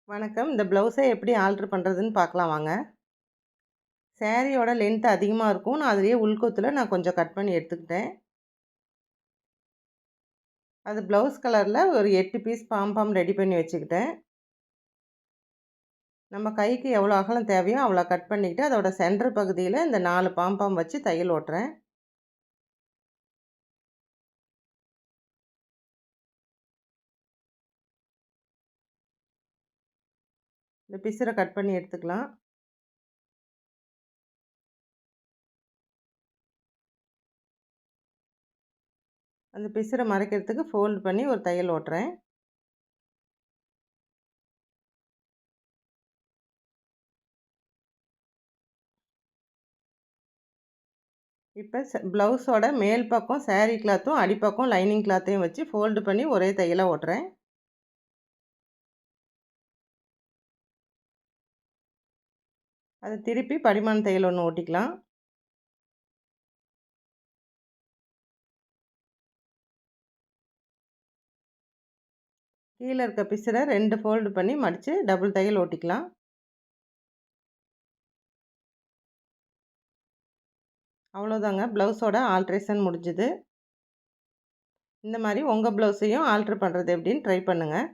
வணக்கம். இந்த ப்ளவுஸை எப்படி ஆல்ட்ரு பண்ணுறதுன்னு பார்க்கலாம் வாங்க. சாரியோட லென்த் அதிகமாக இருக்கும். நான் அதிலேயே உள்கொத்துல கொஞ்சம் கட் பண்ணி எடுத்துக்கிட்டேன். அது ப்ளவுஸ் கலரில் ஒரு 8 பீஸ் பாம்பாம் ரெடி பண்ணி வச்சுக்கிட்டேன். நம்ம கைக்கு எவ்வளோ அகலம் தேவையோ அவ்வளோ கட் பண்ணிக்கிட்டு அதோட சென்டர் பகுதியில் இந்த 4 பாம்பாம் வச்சு தையல் ஓட்டுறேன். இந்த பிசுரை கட் பண்ணி எடுத்துக்கலாம். அந்த பிசுரை மறைக்கிறதுக்கு ஃபோல்ட் பண்ணி ஒரு தையல் ஓட்டுறேன். இப்போ ப்ளவுஸோட மேல் பக்கம் சாரீ கிளாத்தும் அடிப்பக்கம் லைனிங் கிளாத்தையும் வச்சு ஃபோல்டு பண்ணி ஒரே தையலாக ஓட்டுறேன். அதை திருப்பி படிமான தையல் ஒன்று ஓட்டிக்கலாம். கீழே இருக்க பிசுரை 2 ஃபோல்டு பண்ணி மடித்து டபுள் தையல் ஓட்டிக்கலாம். அவ்வளோதாங்க, ப்ளவுஸோட ஆல்ட்ரேஷன் முடிஞ்சுது. இந்த மாதிரி உங்கள் ப்ளவுஸையும் ஆல்ட்ரு பண்ணுறது எப்படின்னு ட்ரை பண்ணுங்கள்.